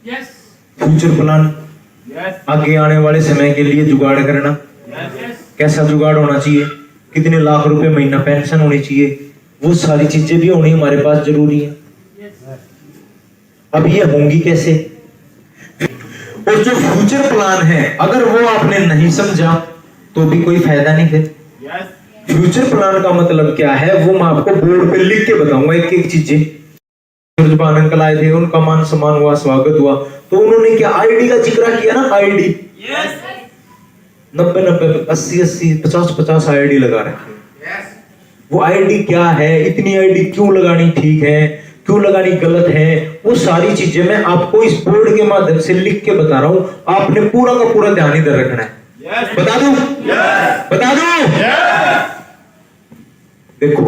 Future plan, आगे आने वाले समय के लिए जुगाड़ करना, कैसा जुगाड़ होना चाहिए, कितने लाख रुपए महीना पेंशन होनी चाहिए, वो सारी चीजें भी होनी हमारे पास जरूरी है। अब ये होंगी कैसे? और जो फ्यूचर प्लान है अगर वो आपने नहीं समझा तो भी कोई फायदा नहीं है। फ्यूचर प्लान का मतलब क्या है वो मैं आपको बोर्ड पे लिख के बताऊंगा एक एक चीजें। जबान अंकल आए थे, उनका मान सम्मान हुआ, स्वागत हुआ, तो उन्होंने क्या आईडी का जिक्र किया ना, आईडी 90-90, 80-80, 50-50 आईडी लगा रखे। वो आईडी क्या है, इतनी आईडी क्यों लगानी ठीक है, क्यों लगानी गलत है, वो सारी चीजें मैं आपको इस बोर्ड के माध्यम से लिख के बता रहा हूं। आपने पूरा का पूरा ध्यान इधर रखना है। बता दूं? बता दूं? देखो,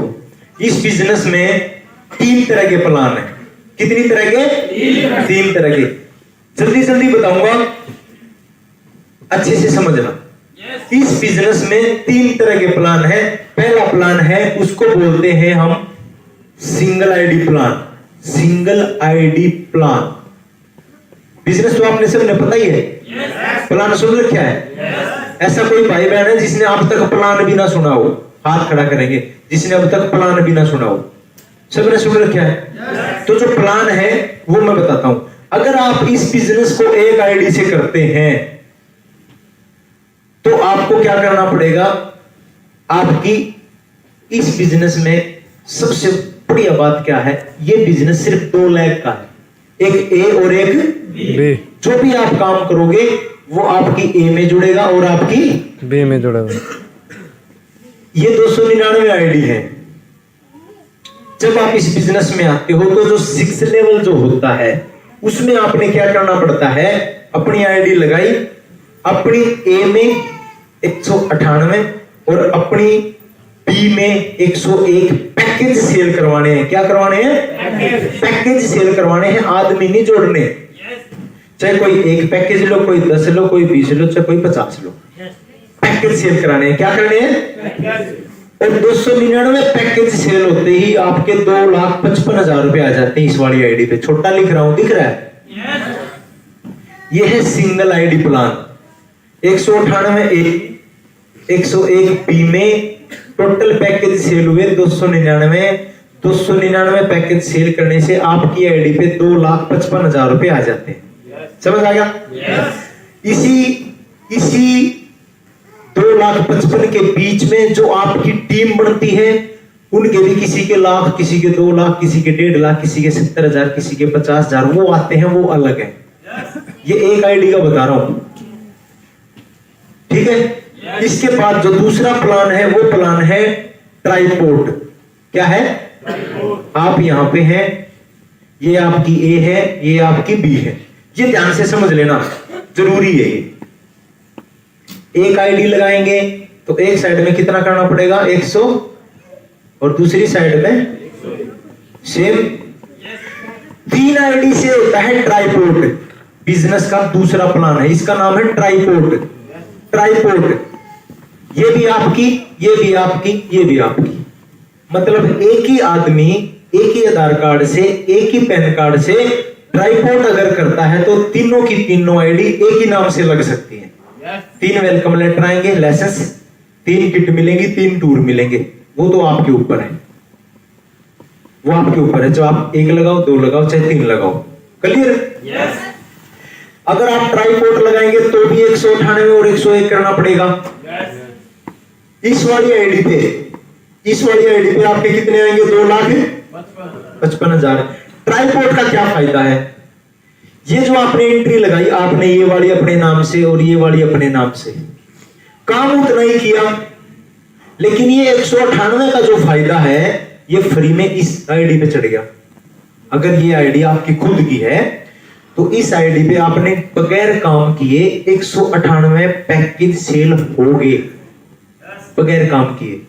इस बिजनेस में 3 तरह के प्लान है। कितनी तरह के? 3 तरह के। जल्दी जल्दी बताऊंगा, अच्छे से समझना। इस बिजनेस में 3 तरह के प्लान है। पहला प्लान है, उसको बोलते हैं हम single ID plan. Single ID plan business तो आपने सबने पता ही है। प्लान सुन रखा है? ऐसा कोई भाई बहन है जिसने अब तक प्लान भी ना सुना हो? हाथ खड़ा करेंगे जिसने अब तक प्लान भी ना सुना हो। सबने सुन रखा है? तो जो प्लान है वो मैं बताता हूं। अगर आप इस बिजनेस को एक आईडी से करते हैं तो आपको क्या करना पड़ेगा? आपकी इस बिजनेस में सबसे बढ़िया बात क्या है, ये बिजनेस सिर्फ 2 लाख का है, एक ए और एक बी। जो भी आप काम करोगे वो आपकी ए में जुड़ेगा और आपकी बी में जुड़ेगा। ये 299 आईडी है। जब आप इस बिजनेस में आते हो तो जो 6 लेवल जो होता है उसमें आपने क्या करना पड़ता है, अपनी आईडी लगाई, अपनी ए में 198 और अपनी बी में 101 पैकेज सेल करवाने हैं। क्या करवाने हैं? पैकेज सेल करवाने हैं, आदमी नहीं जोड़ने। चाहे कोई एक पैकेज लो, कोई 10 लो, कोई 20 लो, चाहे कोई 50 लो, पैकेज सेल कराने हैं। क्या करने हैं? और 299 पैकेज सेल होते ही आपके 2,55,000 रुपए आ जाते हैं इस वाली आईडी पे। छोटा लिख रहा हूं, दिख रहा है? यह है सिंगल आईडी प्लान। 198 ए, 101 बी में टोटल पैकेज सेल हुए 299। 299 पैकेज सेल करने से आपकी आईडी पे 2,55,000 रुपए आ जाते हैं। समझ आ गया? इसी 2,55,000 के बीच में जो आपकी टीम बनती है उनके भी किसी के लाख, किसी के 2 लाख, किसी के 1.5 लाख, किसी के 70,000, किसी के 50,000 वो आते हैं, वो अलग है। ये एक आईडी का बता रहा हूं, ठीक है? इसके बाद जो दूसरा प्लान है वो प्लान है ट्राइपोड। क्या है? आप यहां पे हैं, ये आपकी ए है, ये आपकी बी है। ये ध्यान से समझ लेना, जरूरी है ये। एक आईडी लगाएंगे तो एक साइड में कितना करना पड़ेगा? 100 और दूसरी साइड में सेम। 3 आईडी से होता है ट्राइपोड। बिजनेस का दूसरा प्लान है, इसका नाम है ट्राइपोड। ट्राइपोड, ये भी आपकी, ये भी आपकी, ये भी आपकी। मतलब एक ही आदमी एक ही आधार कार्ड से, एक ही पैन कार्ड से ट्राइपोड अगर करता है तो तीनों की तीनों आईडी एक ही नाम से लग सकती है। 3 वेलकम लेटर आएंगे, लाइसेंस, 3 किट मिलेंगी, 3 टूर मिलेंगे। वो तो आपके ऊपर है, वो आपके ऊपर है। जो आप 1 लगाओ, 2 लगाओ, चाहे 3 लगाओ। क्लियर? अगर आप ट्राइपोड लगाएंगे तो भी 198 और 101 करना पड़ेगा। इस वाली आईडी पे आपके कितने आएंगे? 2,55,000। ट्राइपोड का क्या फायदा है? ये जो आपने एंट्री लगाई, आपने ये वाली अपने नाम से और ये वाली अपने नाम से, काम उतना ही किया, लेकिन ये 198 का जो फायदा है ये फ्री में इस आईडी पे चढ़ गया। अगर ये आईडी आपकी खुद की है तो इस आईडी पे आपने बगैर काम किए 198 पैकेज सेल हो गए, बगैर काम किए।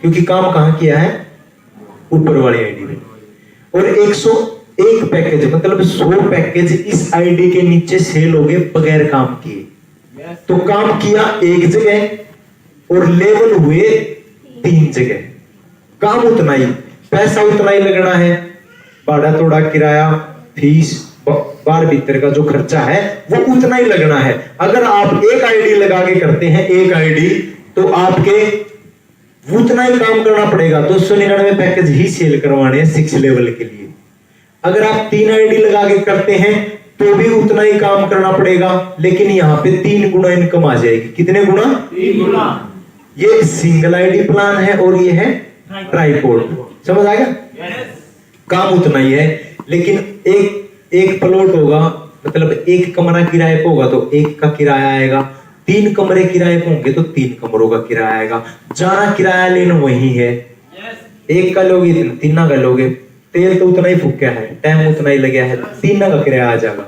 क्योंकि काम कहां किया है? ऊपर वाली आईडी में। और 101 पैकेज मतलब 100 पैकेज इस आईडी के नीचे सेल हो गए बगैर काम किए। तो काम किया एक जगह और लेवल हुए 3 जगह। काम उतना ही, पैसा उतना ही लगना है, भाड़ा तोड़ा, किराया, फीस, बार भीतर का जो खर्चा है वो उतना ही लगना है। अगर आप एक आईडी लगा के करते हैं, एक आईडी, तो आपके उतना ही काम करना पड़ेगा। 299 पैकेज ही सेल करवाने हैं 6 लेवल के लिए। अगर आप 3 आईडी लगा के करते हैं तो भी उतना ही काम करना पड़ेगा, लेकिन यहाँ पे 3 गुना इनकम आ जाएगी। कितने गुना? 3 गुना। ये सिंगल आईडी प्लान है और ये है ट्राइपॉड। समझ आ गया? काम उतना ही है, लेकिन एक प्लॉट होगा, मतलब एक कमरा किराए पे होगा तो एक का किराया आएगा, 3 कमरे किराए पे होंगे तो 3 कमरों का किराया आएगा। जाना किराया लेना वही है, एक का लोगे 3 का लोगे, तेल तो उतना ही फूका है, टाइम उतना ही लगा है, 3 का किराया आ जाएगा।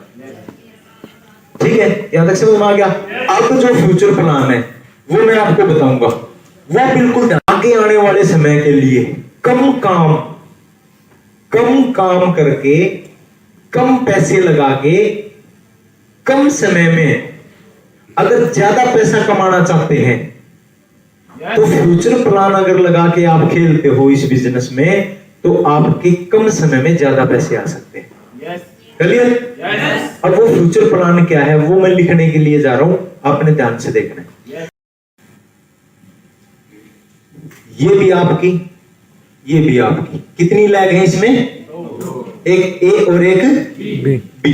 ठीक है, यहां तक समझ में आ गया? अब जो फ्यूचर प्लान है वो मैं आपको बताऊंगा, वो बिल्कुल आगे आने वाले समय के लिए कम काम करके, कम पैसे लगा के, कम समय में अगर ज्यादा पैसा कमाना चाहते हैं तो फ्यूचर प्लान अगर लगा के आप खेलते हो इस बिजनेस में तो आपके कम समय में ज्यादा पैसे आ सकते हैं। क्लियर? अब वो फ्यूचर प्लान क्या है वो मैं लिखने के लिए जा रहा हूं, आपने ध्यान से देखना है। ये भी आपकी, ये भी आपकी। कितनी लैग है इसमें? एक ए और एक बी।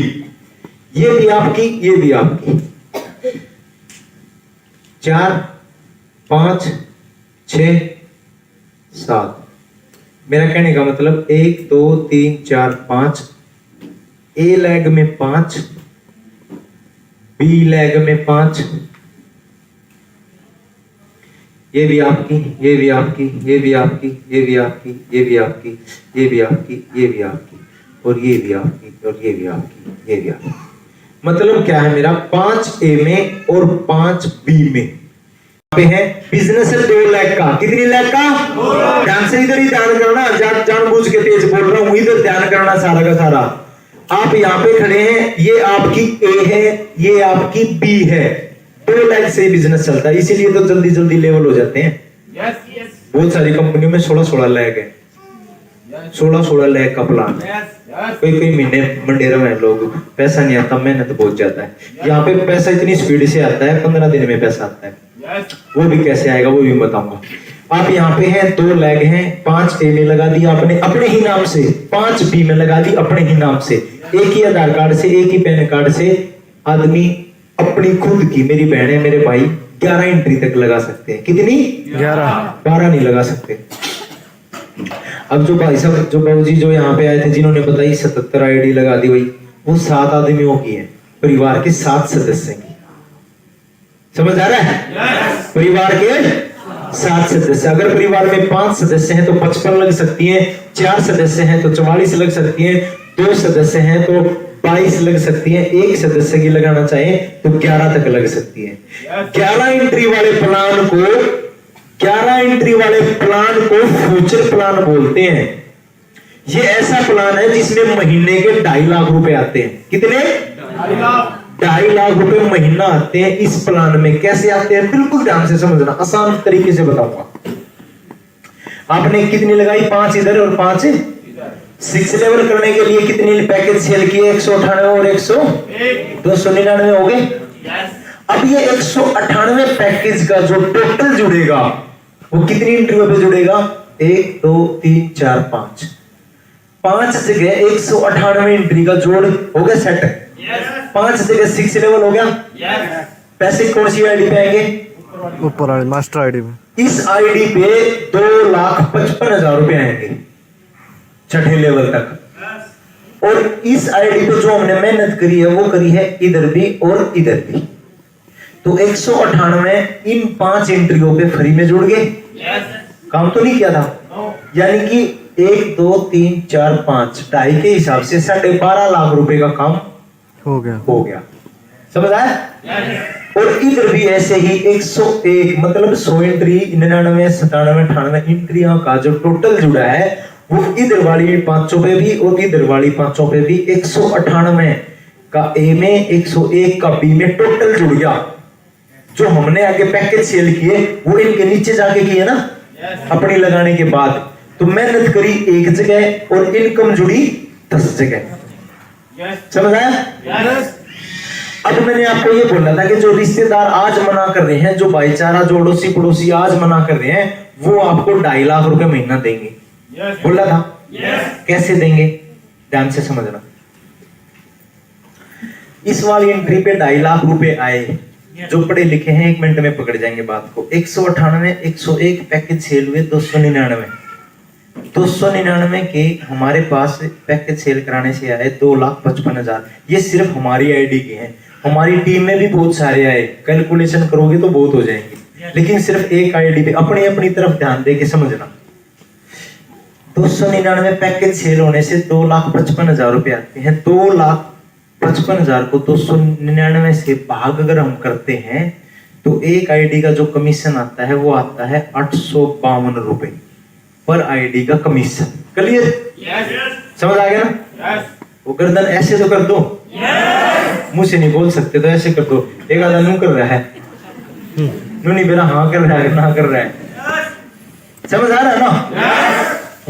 ये भी आपकी, ये भी आपकी। 4, 5, 6, 7। मेरा कहने का मतलब 1, 2, 3, 4, 5। ए लैग में 5, बी लैग में 5। ये भी आपकी, ये भी आपकी, ये भी आपकी, ये भी आपकी, ये भी आपकी, ये भी आपकी, ये भी आपकी, और ये भी आपकी, और ये भी आपकी, ये भी आपकी। मतलब क्या है मेरा? 5 ए में और 5 बी में पे है बिजनेस है 2 लाख का। कितनी लाख का? ध्यान से इधर ही ध्यान करना, जानबूझ के तेज बोल रहा हूं, इधर ध्यान करना सारा का सारा। आप यहाँ पे खड़े हैं, ये आपकी ए है, ये आपकी बी है। 2 लाख से बिजनेस चलता है, इसीलिए तो जल्दी जल्दी लेवल हो जाते हैं। बहुत सारी कंपनियों में 16 लाख है, 16 लाख का प्लान है। कोई महीने मंडेरा में लोग, पैसा नहीं आता, मेहनत बहुत ज्यादा है। यहाँ पे पैसा इतनी स्पीड से आता है, 15 दिन में पैसा आता है। वो भी कैसे आएगा वो भी बताऊंगा। आप यहाँ पे हैं, 2 लाख हैं, 5 ए में लगा दिया आपने अपने ही नाम से, 5 बी में लगा दी अपने ही नाम से। एक ही आधार कार्ड से, एक ही पैन कार्ड से आदमी अपनी खुद की, मेरी बहन है, मेरे भाई 11 एंट्री तक लगा सकते हैं। कितनी? 12 नहीं लगा सकते। अब जो भाई साहब, जो बाबूजी जो यहाँ पे आए थे, जिन्होंने बताई 77 आईडी लगा दी, भाई वो 7 आदमियों की है, परिवार के 7 सदस्य की। समझ आ रहा है? परिवार के 7 सदस्य। अगर परिवार में 5 सदस्य हैं तो 55 लग सकती हैं, 4 सदस्य हैं तो 44 लग सकती हैं, 2 सदस्य हैं तो 22 लग सकती हैं, 1 सदस्य की लगाना चाहे तो 11 तक लग सकती है। 11 एंट्री वाले प्लान को, 11 एंट्री वाले प्लान को फ्यूचर प्लान बोलते हैं। ये ऐसा प्लान है जिसमें महीने के 2.5 लाख रुपए आते हैं। कितने? 2.5 लाख रुपए महीना आते हैं इस प्लान में। कैसे आते हैं बिल्कुल ध्यान से समझना, आसान तरीके से बताऊंगा। आपने कितनी लगाई? 5 इधर और 5 6 लेवल करने के लिए कितनी पैकेज सेल किए? 198 और 100 299 हो गए। अब ये 198 पैकेज का जो टोटल जुड़ेगा वो कितनी एंट्रियों पे जुड़ेगा? 1, 2, 3, 4, 5 जगह 198 एंट्री का जोड़ हो गया सेट। 5 जगह 6 लेवल हो गया। पैसे कौन सी आईडी पे आएंगे? ऊपर वाली मास्टर आईडी में। इस आईडी पे 2,55,000 रुपए आएंगे 6ठे लेवल तक। और इस आईडी पे जो हमने मेहनत करी है वो करी है इधर भी और इधर भी, तो 198 इन 5 एंट्रियों पे फ्री में जुड़ गए। काम तो नहीं किया था, यानी कि 1, 2, 3, 4, 5 2.5 के हिसाब से 12.5 लाख रुपए का काम हो गया। समझ आया? और इधर भी ऐसे ही 101 मतलब 100 एंट्री, 99, 97, 98 एंट्रियों का जो टोटल जुड़ा है वो इधर वाली 500 पे भी और इधर वाली 500 पे भी 198 का ए में, 101 का बी में टोटल जुड़ गया। जो हमने आगे पैकेज सेल किए वो इनके नीचे जाके किए ना अपनी लगाने के बाद। तो मेहनत करी 1 जगह और इनकम जुड़ी 10 जगह। समझ आया? अब मैंने आपको ये बोला था कि जो रिश्तेदार आज मना कर रहे हैं, जो भाईचारा, जो अड़ोसी पड़ोसी आज मना कर रहे हैं, वो आपको 2.5 लाख रुपए महीना देंगे। बोला था? कैसे देंगे? ध्यान से समझना। इस वाली एंट्री पे 2.5 लाख रुपए आए। जो पढ़े लिखे हैं 1 मिनट में पकड़ जाएंगे बात को। 198, 101 पैकेज सेल हुए। 299 के हमारे पास पैकेज सेल कराने से आए 2,55,000। ये सिर्फ हमारी आईडी के हैं। हमारी टीम में भी बहुत सारे आए, कैलकुलेशन करोगे तो बहुत हो जाएंगे, लेकिन सिर्फ एक आईडी पे अपनी अपनी तरफ ध्यान दे के समझना। 299 पैकेज सेल होने से 2,55,000 रुपए आते हैं। 2,55,000 को 299 से भाग अगर हम करते हैं तो एक आईडी का जो कमीशन आता है वो आता है 852 रुपए पर आईडी का कमीशन। क्लियर? समझ आ गया ना? वो गर्दन ऐसे तो कर दो, मुंह से नहीं बोल सकते तो ऐसे कर दो। एक आधा नू कर रहा है, नू नहीं मेरा हाँ कर रहा है, ना कर रहा है। समझ आ रहा है ना?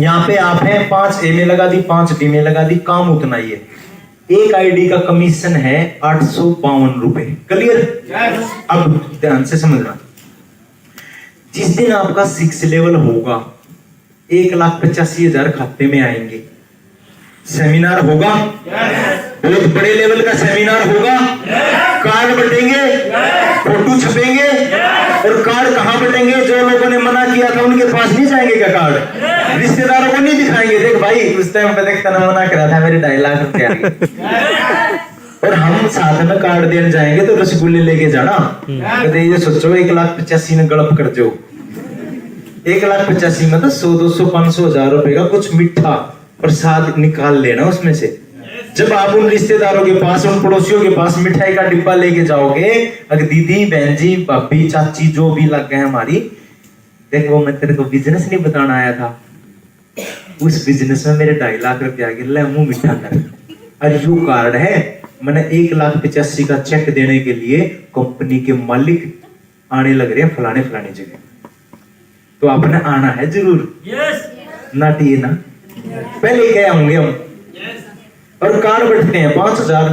यहाँ पे आपने 5 ए में लगा दी, 5 डी में लगा दी, काम उतना ही है। एक आईडी का कमीशन है 852 रुपए। क्लियर? अब ध्यान से समझना। जिस दिन आपका 6 लेवल होगा 1,85,000 खाते में आएंगे। सेमिनार होगा, बहुत बड़े लेवल का सेमिनार होगा। कार्ड बटेंगे, फोटो छपेंगे, और कार्ड कहां बटेंगे? जो लोगों ने मना किया था उनके पास नहीं जाएंगे क्या कार्ड? रिश्तेदारों को नहीं दिखाएंगे। देख भाई, उस टाइम पे देखता ना मना करा था, मेरे 2.5 लाख रुपए आ गए। और हम साथ में कार्ड देने जाएंगे तो रसगुल्ले लेके जाना। कहते ये सोचो 1,85,000 ने गड़प कर जो 1,85,000 में तो 100, 200, 500, 1000 रुपए का कुछ मीठा प्रसाद निकाल लेना उसमें से। जब आप उन रिश्तेदारों के पास, उन पड़ोसियों के पास मिठाई का डिब्बा लेके जाओगे, अगर दीदी, बहन जी, भाभी, चाची जो भी लग गए हमारी, देख वो मैं तेरे को बिजनेस नहीं बताना आया था, उस बिजनेस में मेरे 2.5 लाख रुपए आ गए, ले मुंह मीठा कर। और यू कार्ड है, मैंने 1,85,000 का चेक देने के लिए कंपनी के मालिक आने लग रहे हैं फलाने फलाने जगह, तो आपने आना है जरूर। नाटिए ना, पहले क्या होंगे हम। और कार्ड बटते हैं 5,000।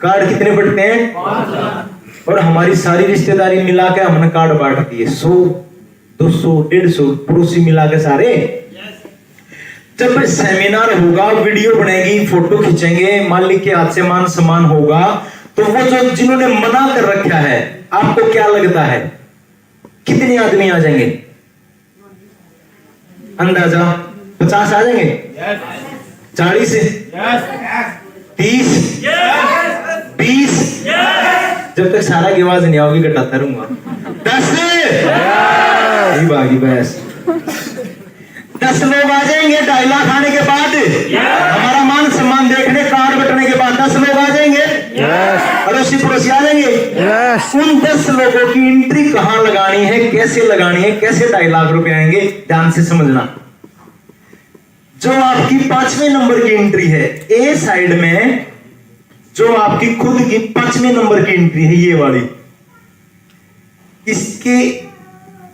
कार्ड कितने बटते हैं? 5,000। और हमारी सारी रिश्तेदारी मिला के हमने कार्ड बांट दिए 100, 200, 150 पड़ोसी मिला के सारे। जब सेमिनार होगा, वीडियो बनेगी, फोटो खींचेंगे, मालिक के हाथ से मान सम्मान होगा, तो वो जो जिन्होंने मना कर रखा है, आपको क्या लगता है कितने आदमी आ जाएंगे? अंदाजा 50 आ जाएंगे? 40, 30, 20। जब तक सारा की आवाज नहीं आओगी घटाता रहूंगा। 10 10 लोग आ जाएंगे 2.5 लाख आने के बाद। हमारा मान सम्मान देखने, कार्ड बटने के बाद 10 लोग आ जाएंगे। अड़ोसी पड़ोसी आ जाएंगे। उन 10 लोगों की एंट्री कहां लगानी है, कैसे लगानी है, कैसे 2.5 लाख रुपए आएंगे, ध्यान से समझना। जो आपकी 5वें नंबर की एंट्री है, ए साइड में जो आपकी खुद की 5वें नंबर की एंट्री है, ये वाली, इसके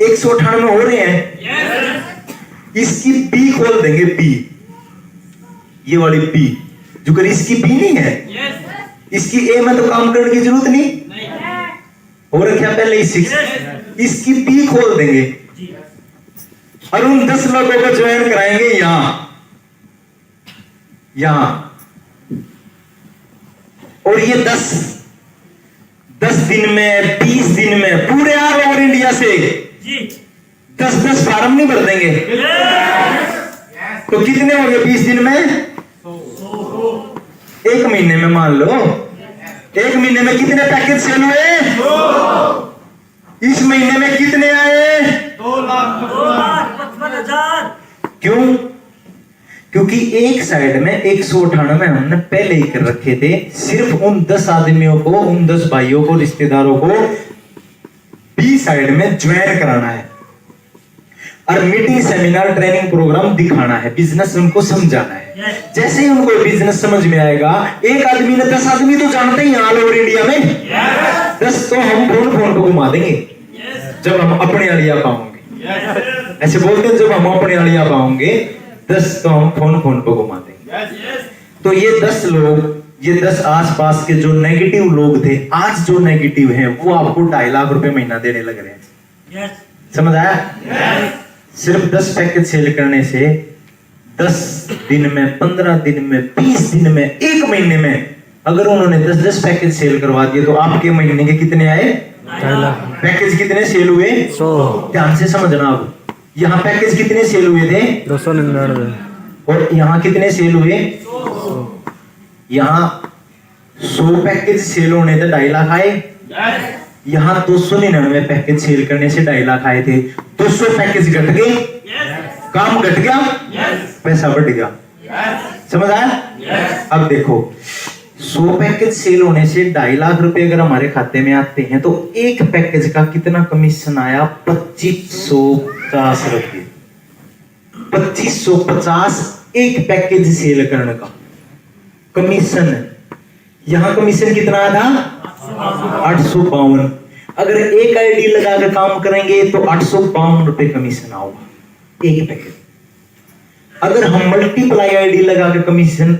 198 हो रहे हैं। इसकी बी खोल देंगे, बी, ये वाली बी, जो कर इसकी बी नहीं है, इसकी ए में तो काम करने की जरूरत नहीं, हो रखा पहले ही 6। इसकी बी खोल देंगे और उन 10 लोगों को ज्वाइन कराएंगे यहां। और ये 10 दिन में, 20 दिन में पूरे ऑल ओवर इंडिया से 10 फार्म नहीं भर देंगे, तो कितने होंगे 20 दिन में? 1 महीने में मान लो, 1 महीने में कितने पैकेज सेल हुए? इस महीने में कितने आए? 2,55,000। क्यों? क्योंकि एक साइड में 198 हमने पहले ही कर रखे थे। सिर्फ उन 10 आदमियों को, उन 10 भाइयों को, रिश्तेदारों को बी साइड में ज्वाइन कराना है और मीटिंग, सेमिनार, ट्रेनिंग प्रोग्राम दिखाना है, बिजनेस उनको समझाना है। जैसे ही उनको बिजनेस समझ में आएगा, एक आदमी ने 10 आदमी तो जानते ही ऑल ओवर इंडिया में, 10 तो हम फोन पे घुमा देंगे जब हम अपने आलिया पाओगे। ऐसे बोलते हैं, जब हम अपने आलिया पाओगे 10 तो हम फोन पे घुमा देंगे। तो ये 10 लोग, ये 10 आसपास के जो नेगेटिव लोग थे, आज जो नेगेटिव हैं वो आपको 2.5 लाख रुपए महीना देने लग रहे हैं। समझ आया? सिर्फ 10 पैकेज सेल करने से 10 दिन में, 15 दिन में, 20 दिन में, 1 महीने में अगर उन्होंने 10-10 पैकेज सेल करवा दिए तो आपके महीने के कितने आए? 2.5 लाख। पैकेज कितने सेल हुए? 100। ध्यान से समझना। अब यहाँ पैकेज कितने सेल हुए थे? 299। और यहाँ कितने सेल हुए? यहाँ 100 पैकेज सेल होने थे 2.5 लाख आए। यहाँ 299 पैकेज सेल करने से 2.5 लाख आए थे। 200 पैकेज घट गए, काम घट गया, पैसा बढ़ गया। समझ आया? अब देखो 100 पैकेज सेल होने से 2.5 लाख रुपए अगर हमारे खाते में आते हैं तो एक पैकेज का कितना कमीशन आया? 2550 रुपये। 2550 एक पैकेज सेल करने का कमीशन। यहां कमीशन कितना था? 852। अगर एक आईडी लगा कर काम करेंगे तो 852 रुपए कमीशन आऊगा एक पैकेज। अगर हम मल्टीप्लाई आईडी लगा के कमीशन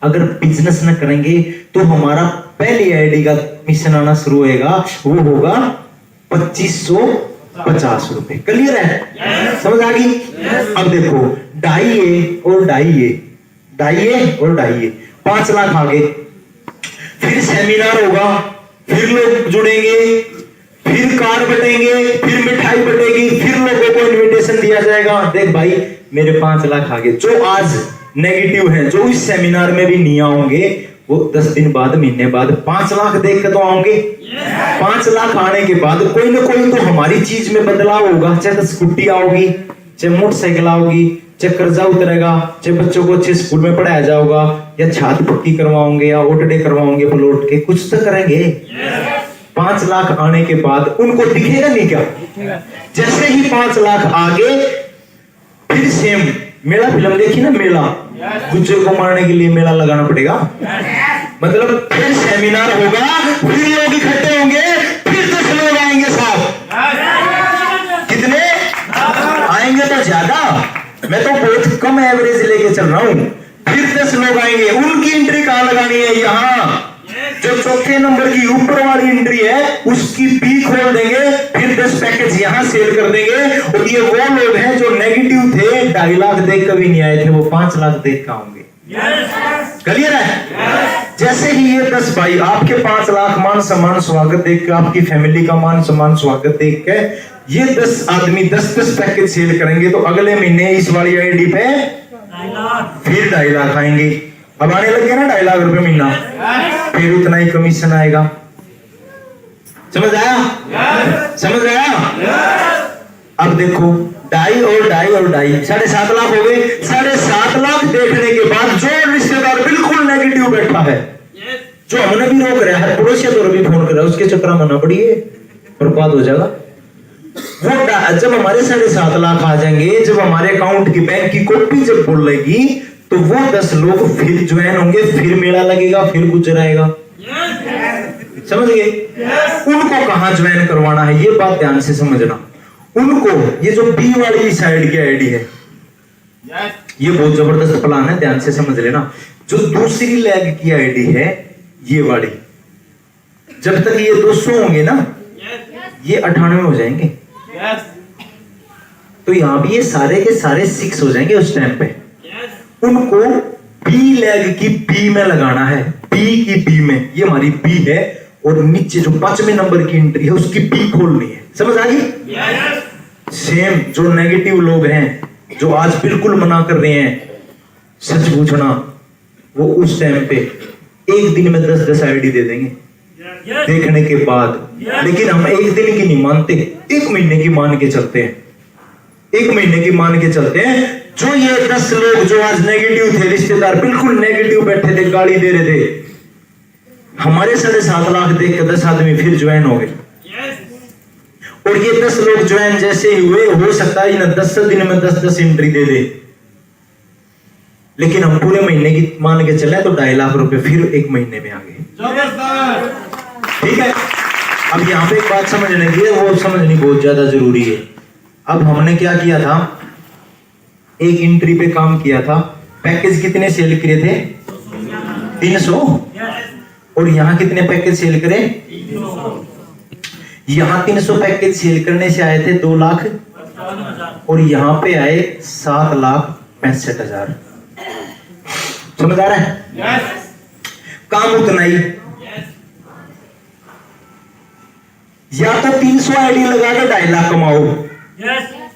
अगर बिजनेस न करेंगे तो हमारा पहली आईडी का कमीशन आना शुरू होगा, वो होगा 2550 रुपए। क्लियर है? समझ आ गई? अब देखो 2.5 और 2.5 5 लाख आ गए। फिर सेमिनार होगा, फिर लोग जुड़ेंगे, फिर कार बटेंगे, फिर मिठाई बटेगी, फिर लोगों को इनविटेशन दिया जाएगा। देख भाई मेरे 5 लाख आ गए। जो आज नेगेटिव है, जो इस सेमिनार में भी नहीं आएंगे, वो 10 दिन बाद, महीने बाद 5 लाख देख के तो आएंगे। 5 लाख आने के बाद कोई ना कोई तो हमारी चीज में बदलाव होगा। चाहे स्कूटी आओगी, चाहे मोटरसाइकिल आओगी, चाहे कर्जा उतरेगा, चाहे बच्चों को अच्छे स्कूल में पढ़ाया जाएगा, या छात पक्की करवाओगे, या ओटडे करवाओगे प्लॉट के, कुछ तो करेंगे। 5 लाख आने के बाद उनको दिखेगा नहीं क्या? जैसे ही 5 लाख आगे, फिर सेम मेला फिल्म देखी ना, मेला, गुज्जर को मारने के लिए मेला लगाना पड़ेगा। मतलब फिर सेमिनार होगा, फिर लोग इकट्ठे होंगे, फिर 10 लोग आएंगे साहब। कितने आएंगे? तो ज्यादा, मैं तो बहुत कम एवरेज लेके चल रहा हूं। फिर 10 लोग आएंगे, उनकी एंट्री कहां लगानी है? यहाँ जो चौथे नंबर की ऊपर वाली एंट्री है उसकी पी खोल देंगे, फिर 10 पैकेज यहां सेल कर देंगे। और ये वो लोग हैं जो नेगेटिव थे, 2.5 लाख देख कभी नहीं आए थे, वो 5 लाख देख का होंगे। क्लियर है? जैसे ही ये 10 भाई आपके 5 लाख मान सम्मान स्वागत देख के, आपकी फैमिली का मान सम्मान स्वागत देख के ये 10 आदमी 10-10 पैकेज सेल करेंगे तो अगले महीने इस वाली आईडी पे फिर 2.5 लाख आएंगे। अब आने लगे ना 2.5 लाख रुपए महीना, फिर उतना ही कमीशन आएगा। समझ आया? समझ आया? अब देखो 2.5 और 2.5 7.5 लाख हो गए। 7.5 लाख देखने के बाद जो रिश्तेदार बिल्कुल नेगेटिव बैठा है, जो हमने भी रोक रहा है, पड़ोसी तो भी फोन कर रहा है, उसके चक्कर में ना पड़िए, बर्बाद हो जाएगा। वो जब हमारे 7.5 लाख आ जाएंगे, जब हमारे अकाउंट की बैंक की कॉपी जब बोलेगी, तो वो 10 लोग फिर ज्वाइन होंगे, फिर मेला लगेगा, फिर गुजर आएगा। समझ गए? उनको कहां ज्वाइन करवाना है, ये बात ध्यान से समझना। उनको ये जो बी वाली साइड की आईडी है, ये बहुत जबरदस्त प्लान है, ध्यान से समझ लेना। जो दूसरी लेग की आईडी है, ये वाली, जब तक ये 200 होंगे ना, ये 98 हो जाएंगे। तो यहां भी ये सारे के सारे 6 हो जाएंगे उस टाइम पे। उनको बी लेग की बी में लगाना है, बी की बी में, ये हमारी बी है, और नीचे जो 5वें नंबर की एंट्री है उसकी बी खोलनी है। समझ आ गई? सेम जो नेगेटिव लोग हैं, जो आज बिल्कुल मना कर रहे हैं सच पूछना, वो उस टाइम पे एक दिन में 10-10 आईडी दे देंगे देखने के बाद। लेकिन हम एक दिन की नहीं मानते, 1 महीने की मान के चलते हैं। 1 महीने की मान के चलते हैं। जो ये 10 लोग जो आज नेगेटिव थे, रिश्तेदार बिल्कुल नेगेटिव बैठे थे, गाली दे रहे थे, हमारे 7.5 लाख देख के 10 आदमी फिर ज्वाइन हो गए। और ये 10 लोग ज्वाइन जैसे ही हुए, हो सकता है इन 10 दिन में 10-10 एंट्री दे दे, लेकिन हम पूरे महीने की मान के चले तो 2.5 लाख रुपए फिर 1 महीने में आ गए। ठीक है? अब यहां पे एक बात समझने की है, वो समझनी बहुत ज्यादा जरूरी है। अब हमने क्या किया था, एक एंट्री पे काम किया था, पैकेज कितने सेल किए थे? 300 और यहाँ कितने पैकेज सेल करे? यहाँ 300 पैकेज सेल करने से आए थे 2 लाख और यहाँ पे आए 7,65,000। समझ आ रहा है? काम उतना ही। या तो 300 आईडी लगा के 2.5 लाख कमाओ,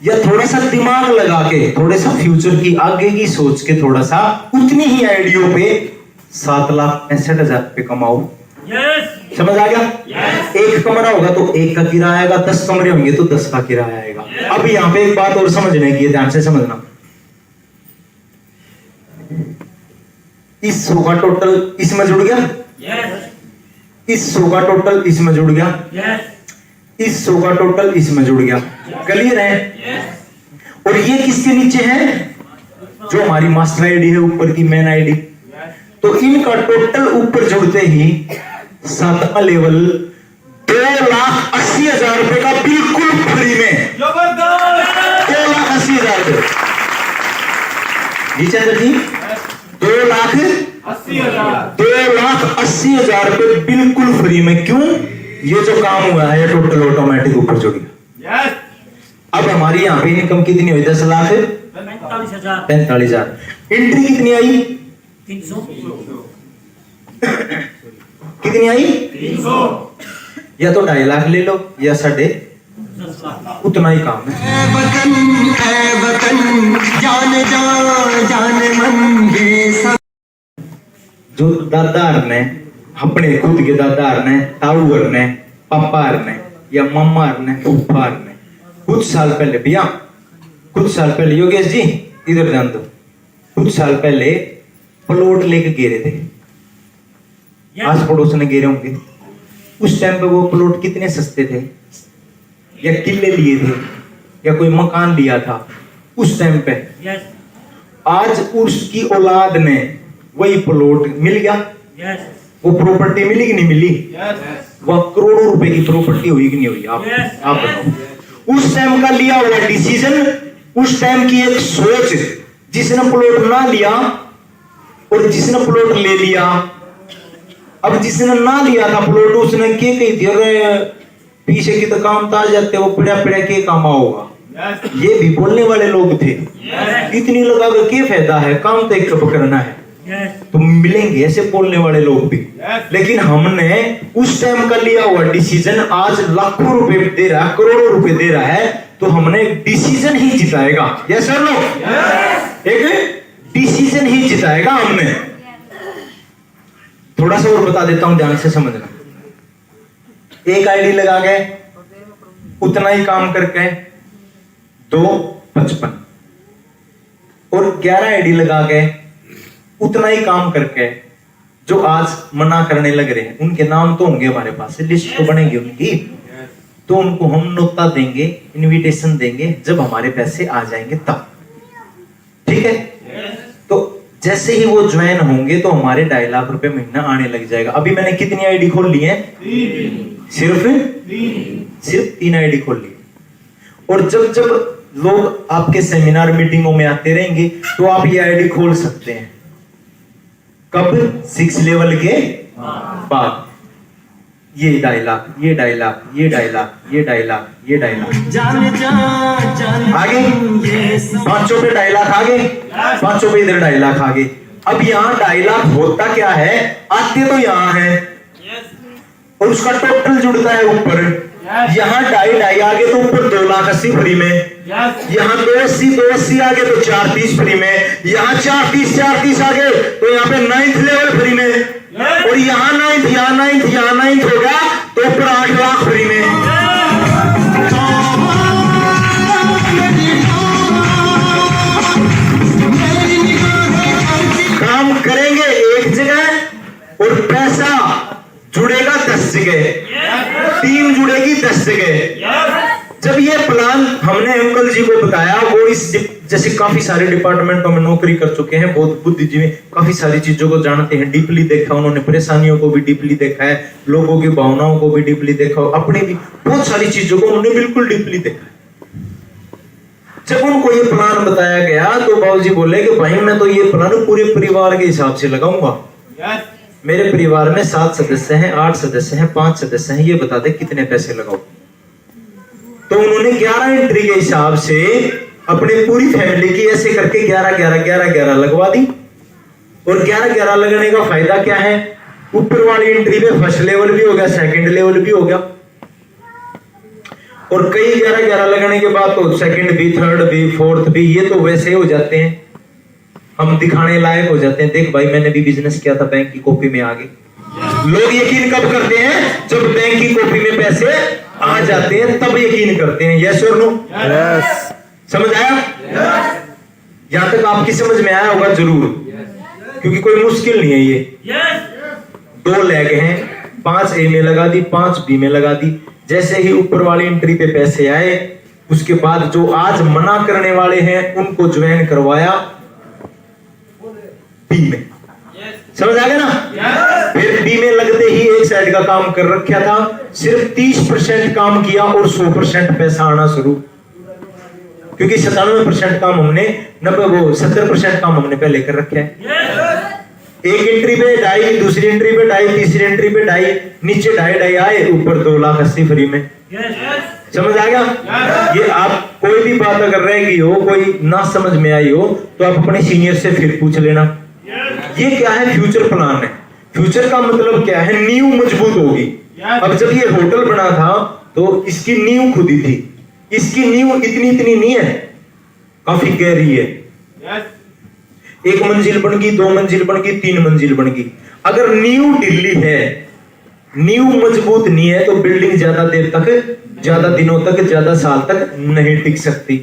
या थोड़ा सा दिमाग लगा के, थोड़ा सा फ्यूचर की आगे की सोच के, थोड़ा सा उतनी ही आईडियो पे 7,65,000 पे कमाओ। समझ आ गया? एक कमरा होगा तो 1 का किराया आएगा, 10 कमरे होंगे तो 10 का किराया आएगा। अब यहाँ पे एक बात और समझने की है, ध्यान से समझना। इस 100 का टोटल इसमें जुड़ गया, इस 100 का टोटल इसमें जुड़ गया, इस 100 का टोटल इसमें जुड़ गया। क्लियर है? और ये किसके नीचे है? जो हमारी मास्टर आईडी है, ऊपर की मेन आईडी। तो इनका टोटल ऊपर जुड़ते ही 7वां लेवल 2,80,000 रुपए का बिल्कुल फ्री में। 2,80,000 रुपए जी चंद्र जी, 2,80,000 रुपए बिल्कुल फ्री में। क्यों? ये जो काम हुआ है टोटल ऑटोमेटिक ऊपर जुड़ गया। अब हमारी यहाँ पे इनकम कितनी हुई? 10 लाख 45,000। एंट्री कितनी आई? 300। कितनी आई? 300। या तो 2.5 लाख ले लो या 10.5, उतना ही काम है। जो दादार ने अपने खुद के दादार ने, ताऊर ने, पापार ने या मम्मार ने, फूफार ने कुछ साल पहले, भैया कुछ साल पहले, योगेश जी इधर ध्यान दो, कुछ साल पहले प्लॉट लेके गिरे थे, आस पड़ोस ने गिरे होंगे। उस टाइम पे वो प्लॉट कितने सस्ते थे, या किले लिए थे, या कोई मकान लिया था उस टाइम पे। आज उसकी औलाद ने वही प्लॉट मिल गया, वो प्रॉपर्टी मिली कि नहीं मिली? वह करोड़ों रुपए की प्रॉपर्टी हुई कि नहीं हुई? आप बताओ। उस टाइम का लिया हुआ डिसीजन, उस टाइम की एक सोच, जिसने प्लॉट ना लिया और जिसने प्लॉट ले लिया। अब जिसने ना लिया था प्लॉट, उसने क्या कही थी, अरे पीछे की तो काम तार जाते, वो पड़ा पड़ा के कामा होगा। ये भी बोलने वाले लोग थे। इतनी लगा कर क्या फायदा है, काम तो एक कब करना है। तो मिलेंगे ऐसे बोलने वाले लोग भी। लेकिन हमने उस टाइम का लिया हुआ डिसीजन आज लाखों रुपए दे रहा है, करोड़ों रुपए दे रहा है, तो हमने डिसीजन ही जिताएगा। यस सर, नो, एक डिसीजन ही जिताएगा हमने। थोड़ा सा और बता देता हूं, ध्यान से समझना। एक आईडी लगा के उतना ही काम करके 2,55 और 11 आईडी लगा के उतना ही काम करके जो आज मना करने लग रहे हैं, उनके नाम तो होंगे हमारे पास, लिस्ट तो बनेगी उनकी, तो उनको हम न्योता देंगे, इनविटेशन देंगे जब हमारे पैसे आ जाएंगे तब। ठीक है? तो जैसे ही वो ज्वाइन होंगे तो हमारे 2.5 लाख रुपए महीना आने लग जाएगा। अभी मैंने कितनी आईडी खोल ली है? सिर्फ 3 आईडी खोल ली। और जब जब लोग आपके सेमिनार मीटिंगों में आते रहेंगे तो आप ये आईडी खोल सकते हैं। कब? 6 लेवल के बाद। ये 2.5 लाख, ये 2.5 लाख, ये 2.5 लाख, ये 2.5 लाख, ये 2.5 लाख आगे, पांचों पे 2.5 लाख आगे, पांचों पे इधर 2.5 लाख आगे। अब यहाँ 2.5 लाख होता क्या है, आते तो यहाँ है और उसका टोटल जुड़ता है ऊपर। यहाँ 2.5 आगे तो ऊपर 2,80,000 फ्री में, यहाँ 280 आगे तो 430 फ्री में, यहाँ 430 आगे तो यहाँ पे 9th लेवल फ्री में, और यहाँ 9th हो गया तो ऊपर 8 लाख फ्री में। काम करेंगे एक जगह और पैसा जुड़ेगा 10 जगह, टीम जुड़ेगी 10 जगह। जब ये प्लान हमने अंकल जी को बताया, वो इस जैसे काफी सारे डिपार्टमेंटों में नौकरी कर चुके हैं, बहुत बुद्धिजीवी, काफी सारी चीजों को जानते हैं, डीपली देखा उन्होंने, परेशानियों को भी डीपली देखा है, लोगों की भावनाओं को भी डीपली देखा, अपनी भी बहुत सारी चीजों को उन्होंने बिल्कुल डीपली देखा। जब उनको ये प्लान बताया गया तो बाबूजी बोले कि भाई मैं तो ये प्लान पूरे परिवार के हिसाब से लगाऊंगा। मेरे परिवार में 7 सदस्य हैं, 8 सदस्य हैं, 5 सदस्य हैं, ये बता दे कितने पैसे लगाओ। तो उन्होंने 11 एंट्री के हिसाब से अपनी पूरी फैमिली की ऐसे करके 11 लगवा दी। और 11 लगने का फायदा क्या है? ऊपर वाली एंट्री में फर्स्ट लेवल भी हो गया, सेकंड लेवल भी हो गया। और कई 11 लगने के बाद तो सेकंड भी, थर्ड भी, फोर्थ भी, ये तो वैसे हो जाते हैं, हम दिखाने लायक हो जाते हैं। देख भाई मैंने भी बिजनेस किया था, बैंक की कॉपी में आगे। लोग यकीन कब करते हैं? जब बैंक की कॉपी में पैसे आ जाते हैं तब यकीन करते हैं। यस और नो? यस। समझ आया? यहां तक आपकी समझ में आया होगा जरूर, क्योंकि कोई मुश्किल नहीं है ये। 2 लेग हैं, 5 ए में लगा दी, 5 बी में लगा दी। जैसे ही ऊपर वाली एंट्री पे पैसे आए, उसके बाद जो आज मना करने वाले हैं उनको ज्वाइन करवाया बी में। समझ आ गया ना? फिर बी में लगते ही एक साइड का काम कर रखा था, सिर्फ 30% काम किया और 100% पैसा आना शुरू। क्योंकि 97% काम हमने 70% काम हमने पहले कर रखा है। एक एंट्री पे 2.5, दूसरी एंट्री पे 2.5, तीसरी एंट्री पे 2.5, नीचे 2.5 आए, ऊपर 2,80,000 फ्री में। समझ आ गया? ये आप कोई भी बात अगर रह गई हो, कोई ना समझ में आई हो, तो आप अपने सीनियर से फिर पूछ लेना। ये क्या है? फ्यूचर प्लान है। फ्यूचर का मतलब क्या है? नींव मजबूत होगी। अब जब ये होटल बना था तो इसकी नींव खुदी थी। इसकी नींव इतनी नहीं है, काफी गहरी है। 1 मंजिल बन गई, 2 मंजिल बन गई, 3 मंजिल बन गई। अगर नींव ढीली है, नींव मजबूत नहीं है, तो बिल्डिंग ज्यादा देर तक, ज्यादा दिनों तक, ज्यादा साल तक नहीं टिक सकती।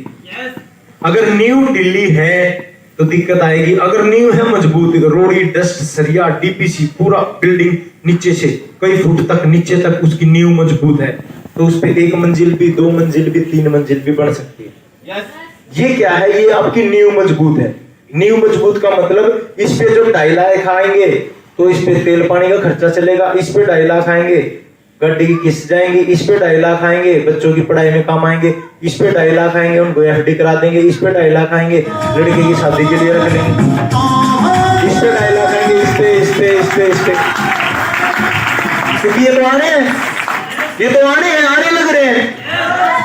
अगर नींव ढीली है तो दिक्कत आएगी। अगर नींव है मजबूत, रोड़ी, डस्ट, सरिया, डीपीसी, पूरा बिल्डिंग नीचे से कई फुट तक नीचे तक उसकी नींव मजबूत है, तो उस पे 1 मंजिल भी, 2 मंजिल भी, 3 मंजिल भी बन सकती है। ये क्या है? ये आपकी नींव मजबूत है। नींव मजबूत का मतलब इस पे जो 2.5 लाख आएंगे तो इस पे तेल पानी का खर्चा चलेगा, इस पे 2.5 लाख आएंगे, गाड़ी की किस्त जाएंगी, इस पे 2.5 लाख आएंगे, बच्चों की पढ़ाई में काम आएंगे, इस पे 2.5 लाख आएंगे, उनको एफडी करा देंगे, इस पे 2.5 लाख आएंगे, लड़के की शादी के लिए रख लेंगे, इस पे 2.5 लाख आएंगे, इस पे। क्योंकि ये तो आने लग रहे हैं।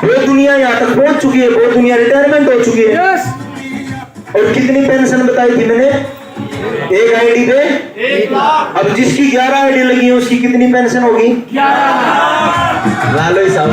बहुत दुनिया यहाँ तक पहुंच चुकी है, बहुत दुनिया रिटायरमेंट हो चुकी है। और कितनी पेंशन बताई थी मैंने? एक आईडी पे 1 लाख। अब जिसकी 11 आईडी लगी है उसकी कितनी पेंशन होगी? 11 लाख। ला लो हिसाब।